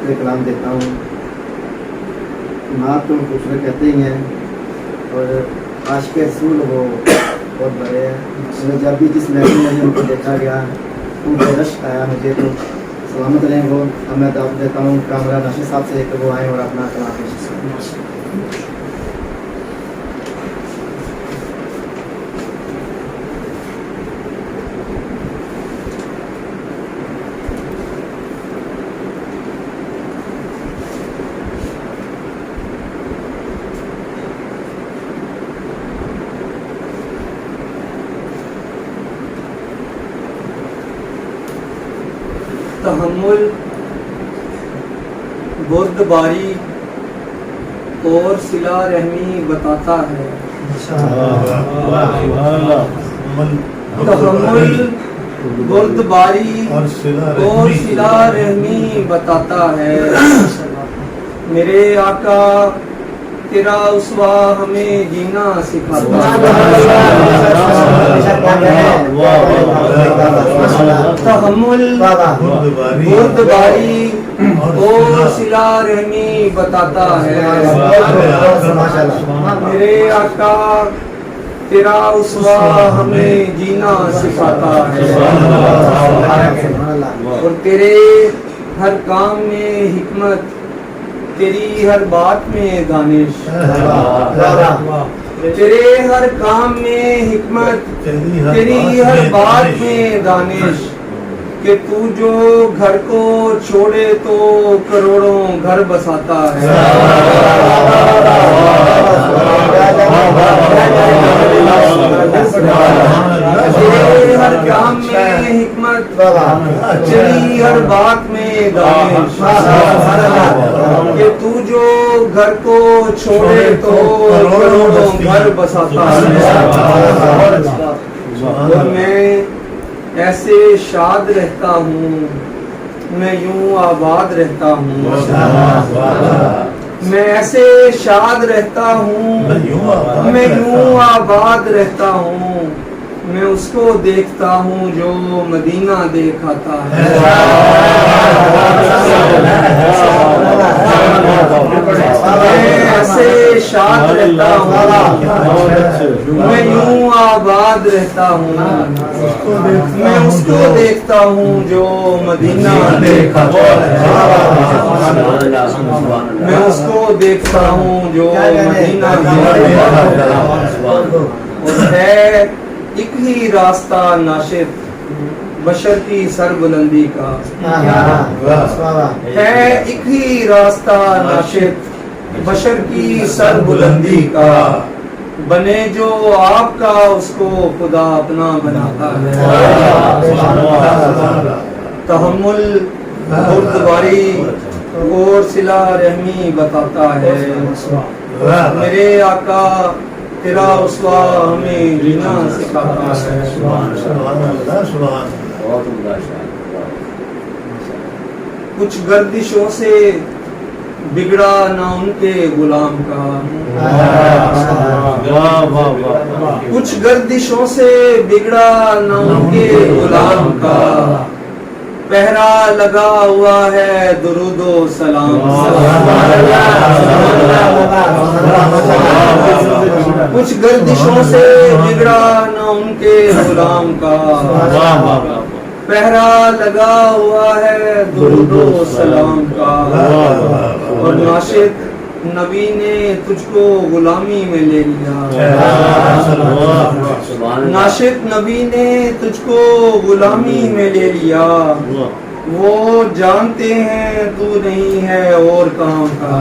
ذکر کلام دیتا ہوں. نعت تو خوبصورت کہتے ہی ہیں اور عاشق رسول وہ بہت بڑے ہیں. جب بھی جس محفل میں ان کو دیکھا گیا ان کا رشک آیا مجھے تو سلامت رہیں وہ. اب میں دعوت دیتا ہوں کامران ناشد صاحب سے کہ وہ آئیں اور اپنا کلام پیش کریں. تحمل، بردباری اور صلہ رحمی بتاتا ہے. تحمل، بردباری اور صلہ رحمی بتاتا ہے. میرے آقا تیرا اسوہ ہمیں جینا سکھاتا ہے. تحمل، بردباری اور صلہ رحمی بتاتا ہے. میرے آقا تیرا اسوہ ہمیں جینا سکھاتا ہے. اور تیرے ہر کام میں حکمت، تیری ہر بات میں دانش. تیرے ہر کام میں حکمت، تیری ہر بات میں دانش. کہ تو جو گھر کو چھوڑے تو کروڑوں گھر بساتا ہے. تیرے ہر کام میں حکمت، تیری ہر بات میں دانش. کہ تو جو گھر کو چھوڑے تو کروڑوں گھر بساتا ہے. اور میں ایسے شاد رہتا ہوں، میں یوں آباد رہتا ہوں. میں ایسے شاد رہتا ہوں، میں یوں آباد رہتا ہوں. میں اس کو دیکھتا ہوں جو مدینہ دیکھاتا ہے. میں ایسے شاد رہتا ہوں، میں یوں آباد رہتا ہوں. میں اس کو دیکھتا ہوں جو مدینہ دیکھاتا ہے. میں اس کو دیکھتا ہوں جو مدینہ دیکھاتا ہے. اور ہے ایک ہی راستہ ناشد بشر کی سر بلندی کا. ہے ایک ہی راستہ ناشد بشر کی سر بلندی کا. بنے جو آپ کا اس کو خدا اپنا بناتا ہے. تحمل، بردباری اور صلہ رحمی بتاتا ہے. میرے آقا تیرا اسوہ ہمیں جینا سکھاتا ہے. کچھ گردشوں سے بگڑا نہ ان کے غلام کا. کچھ گردشوں سے بگڑا نہ ان کے غلام کا. پہرا لگا ہوا ہے درود و سلام. کچھ گردشوں سے بگڑا نہ ان کے غلام کا. پہرا لگا ہوا ہے درود و سلام کا. اور ناشد نبی نے تجھ کو غلامی میں لے لیا. ناشد نبی نے تجھ کو غلامی میں لے لیا. وہ جانتے ہیں تو نہیں ہے اور کام کا.